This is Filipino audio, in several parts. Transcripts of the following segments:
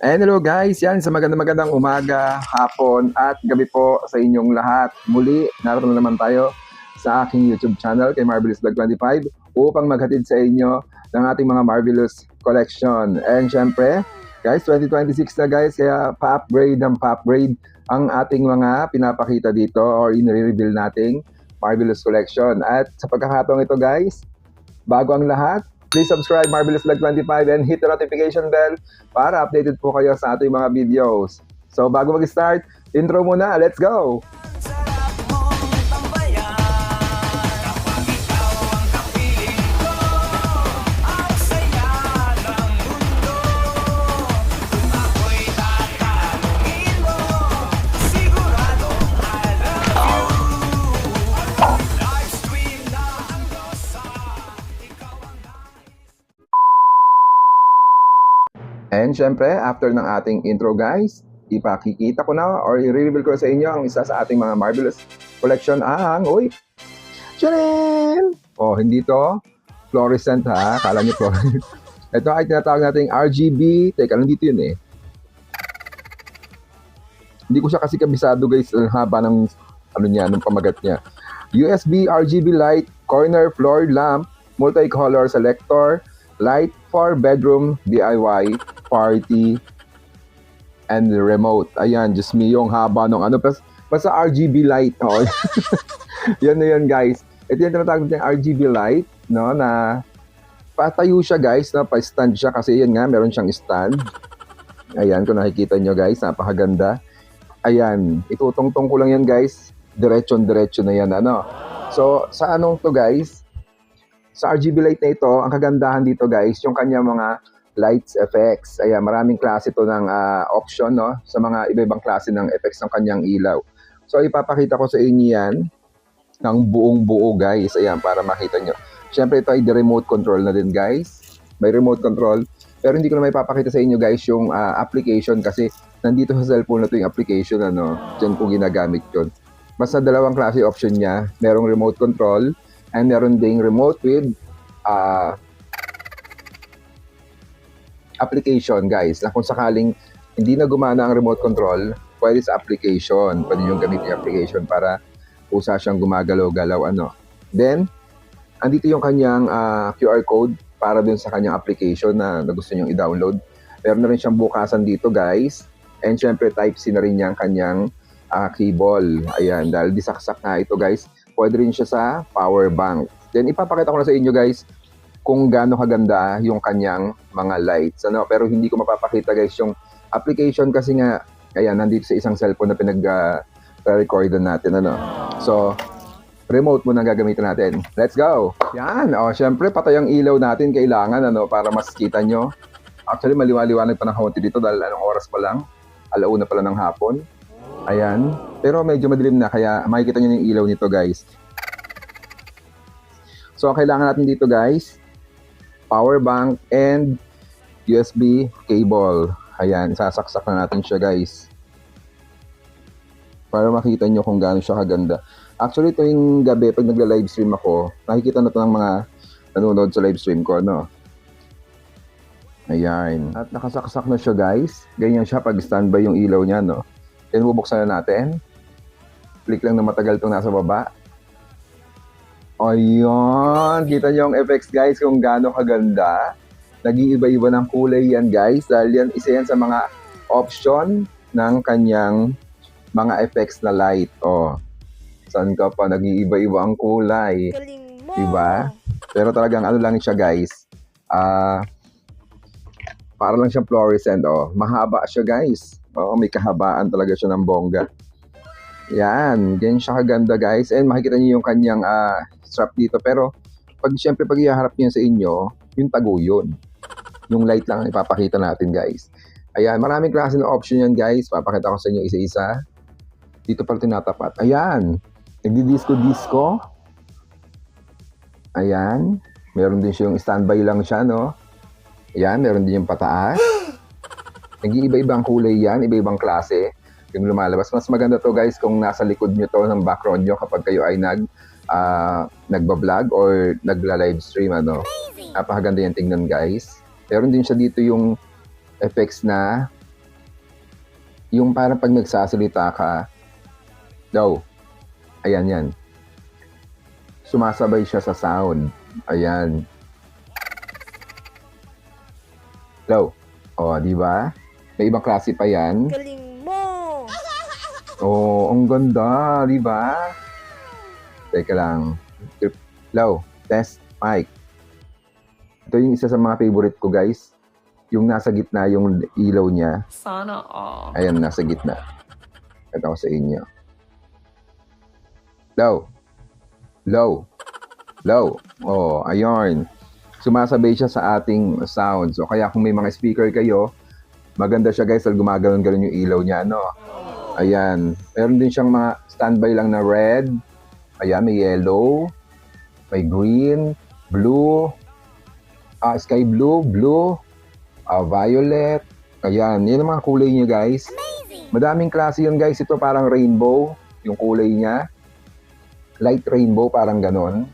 And hello guys, yan sa magandang umaga, hapon at gabi po sa inyong lahat. Muli, narito na naman tayo sa aking YouTube channel kay Marvelous Vlog 25 upang maghatid sa inyo ng ating mga Marvelous Collection. And syempre, guys, 2026 na guys, kaya pa-upgrade ang ating mga pinapakita dito or in-reveal nating Marvelous Collection. At sa pagkakataong ito guys, bago ang lahat, please subscribe Marvelous Vlog 25 and hit the notification bell para updated po kayo sa ating mga videos. So bago mag-start, intro muna, let's go! And syempre, after ng ating intro guys, ipakikita ko na or i-reveal ko sa inyo ang isa sa ating mga Marvelous Collection uy! Tcharin! Oh, hindi to fluorescent ha, kala nyo fluorescent. Ito ay tinatawag nating RGB, teka lang dito yun eh. Hindi ko siya kasi kabisado guys, ang haba ng ng pamagat niya. USB RGB light, corner floor lamp, multicolor selector, light for bedroom, DIY, party, and remote. Ayan, just me yung haba ng basta RGB light. Oh. Yan na yan guys. Ito yung tinatawag ng RGB light, no, na patayo siya guys, na pa-stand siya kasi yan nga, meron siyang stand. Ayan, kung nakikita nyo guys, napakaganda. Ayan, itutungtong ko lang yan guys, diretso na yan, ano. So, sa anong to guys? Sa RGB light na ito, ang kagandahan dito guys, yung kanya mga lights effects. Ayan, maraming klase to ng option, no? Sa mga iba-ibang klase ng effects ng kanyang ilaw. So, ipapakita ko sa inyo yan ng buong buo guys. Ayan, para makita nyo. Siyempre, ito ay the remote control na din guys. May remote control. Pero hindi ko na may papakita sa inyo guys yung application kasi nandito sa cellphone na to yung application, ano. Diyan ko ginagamit yun. Basta dalawang klase option niya. Merong remote control and meron ding remote with application guys, na kung sakaling hindi na gumana ang remote control, pwede sa application, pwede yung gamitin yung application para usa siyang gumagalaw-galaw, ano. Then, andito yung kanyang QR code para dun sa kanyang application na gusto nyong i-download. Meron na rin siyang bukasan dito guys, and syempre Type-C na rin niya ang kanyang cable. Ayan, dahil disaksak na ito guys, pwede rin siya sa power bank. Then ipapakita ko na sa inyo guys kung gaano kaganda yung kanyang mga lights, ano. Pero hindi ko mapapakita guys yung application kasi nga, ayan, nandito sa isang cellphone na pinag-recordan natin, ano. So, remote muna gagamitin natin. Let's go! Yan, syempre patay ang ilaw natin kailangan, ano, para mas kita nyo. Actually, maliwaliwanag pa ng kaunti dito dahil anong oras pa lang, 1:00 pala ng hapon. Ayan, pero medyo madilim na kaya makikita nyo yung ilaw nito guys. So, kailangan natin dito guys, power bank and USB cable. Ayan, sasaksak na natin siya guys. Para makita nyo kung gaano siya kaganda. Actually, tuwing gabi, pag nagla-live stream ako, nakikita na ito ng mga nanonood sa live stream ko, no? Ayan. At nakasaksak na siya guys. Ganyan siya pag standby yung ilaw niya, no? Then, bubuksan na natin. Click lang na matagal itong nasa baba. Ayan. Kita nyo yung effects guys kung gaano kaganda. Nag-iiba-iba ng kulay yan guys. Dahil yan, isa yan sa mga option ng kanyang mga effects na light. Oh. Saan ka pa? Nag-iiba-iba ang kulay. Diba? Pero talagang ano lang siya guys. Para lang siyang fluorescent. Oh. Mahaba siya guys. Oh, may kahabaan talaga siya ng bongga. Yan, ganyan siya kaganda guys. And makikita niyo yung kanyang strap dito. Pero siyempre pag ihaharap niya sa inyo, yung tago yun. Yung light lang ang ipapakita natin guys. Ayan, maraming klase ng option yan guys. Papakita ko sa inyo isa-isa. Dito pala tinatapat. Ayan, nagdi-disco. Ayan, meron din siyang standby lang siya, no? Ayan, meron din yung pataas. Nag-iiba-iba ang kulay yan, iba-ibang klase yung lumalabas. Mas maganda to guys kung nasa likod nyo to ng background nyo kapag kayo ay nagbablog or nagla-live stream, ano. Napakaganda yan tingnan guys. Meron din siya dito yung effects na Yung parang pag nagsasalita ka, daw, ayan yan. Sumasabay siya sa sound. Ayan. Daw. O, di ba? May ibang klase pa yan. Galing mo! Oh, ang ganda, di ba? Teka lang. Low, test, mic. Ito yung isa sa mga favorite ko, guys. Yung nasa gitna yung ilaw niya. Sana all. Ayan, nasa gitna. Ito ko sa inyo. Low. Low. Low. Oh, ayun. Sumasabay siya sa ating sound. So, kaya kung may mga speaker kayo, maganda siya, guys, dahil gumagano'n-ganon yung ilaw niya, no? Ayan. Meron din siyang mga standby lang na red. Ayan, may yellow. May green. Blue. Sky blue. Blue. Violet. Ayan. Yan ang mga kulay niya, guys. Madaming klase yun, guys. Ito parang rainbow. Yung kulay niya. Light rainbow, parang ganon.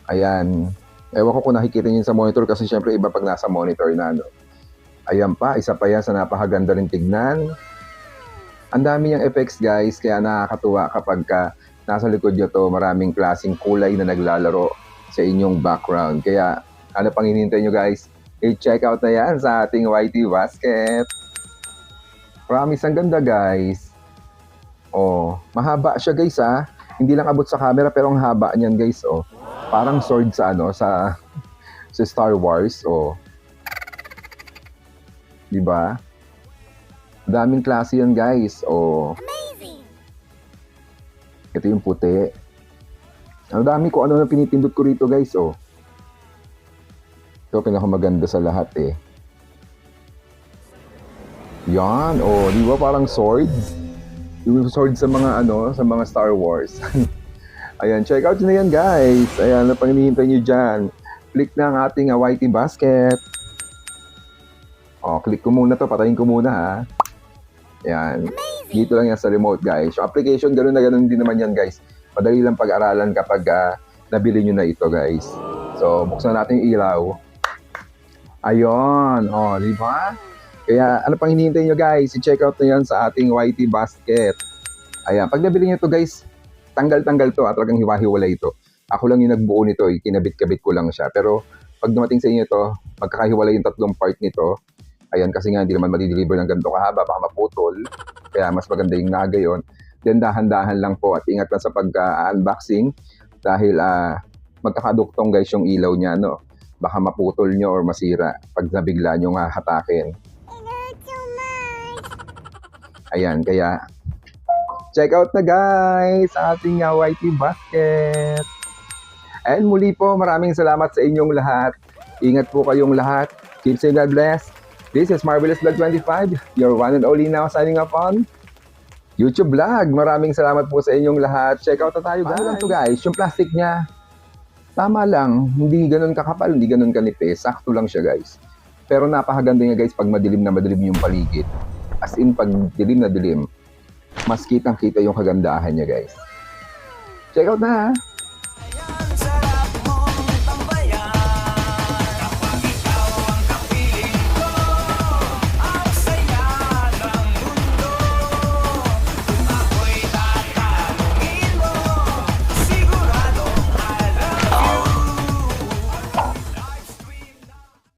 Ayan. Ewan ko kung nakikita niyo sa monitor kasi syempre iba pag nasa monitor na, no? Ayan pa, isa pa yan sa napakaganda rin tignan. Ang dami niyang effects, guys, kaya nakakatuwa kapag nasa likod niyo to, maraming klaseng kulay na naglalaro sa inyong background. Kaya ano pang hinihintay niyo, guys? I-check out na yan sa ating YT Basket. Promise, ang ganda, guys. Oh, mahaba siya, guys, ha. Hindi lang abot sa camera pero ang haba niyan, guys, oh. Parang sword sa sa Star Wars, oh. 'Di ba? Daming klase 'yan, guys, oh. Amazing! Ito yung puti. Ang dami ko ano na pinipindot ko rito, guys, oh. Ito pinakamaganda sa lahat, eh. Yan, oh, 'di ba parang sword? Yung sword sa mga sa mga Star Wars. Ayan, check out nyo na yan, guys. Ayan, ano pang hinihintay nyo dyan? Click na ang ating YT Basket. O, click ko muna to. Patayin ko muna, ha. Ayan. Dito lang yan sa remote, guys. Yung application, gano'n na gano'n din naman yan, guys. Madali lang pag-aralan kapag nabili nyo na ito, guys. So, buksan natin yung ilaw. Ayun. O, di ba? Kaya, ano pang hinihintay nyo, guys? I-check out na yan sa ating YT Basket. Ayan. Pag nabili nyo to, guys, tanggal-tanggal to at talagang hiwa-hiwalay ito. Ako lang yung nagbuo nito, kinabit-kabit ko lang siya. Pero pag dumating sa inyo ito, magkakahiwalay yung tatlong part nito. Ayan, kasi nga hindi naman madideliver ng ganito kahaba, baka maputol. Kaya mas maganda yung nagayon. Then dahan-dahan lang po at ingat lang sa pag-unboxing dahil magkakaduktong, guys, yung ilaw niya, no? Baka maputol nyo or masira pag nabigla nyo nga hatakin. Ayan, kaya check out na, guys, sa ating YT Basket. And muli po, maraming salamat sa inyong lahat. Ingat po kayong lahat. Keep safe, God bless. This is Marvelous Vlog 25, your one and only now signing up on YouTube Vlog. Maraming salamat po sa inyong lahat. Check out na tayo, guys. Ano lang to, guys? Yung plastic niya, tama lang. Hindi ganun kakapal, hindi ganun kanipis. Sakto lang siya, guys. Pero napakaganda niya, guys, pag madilim na madilim yung paligid. As in, pag dilim na dilim, mas kitang-kita yung kagandahan niya, guys. Check out na, ha?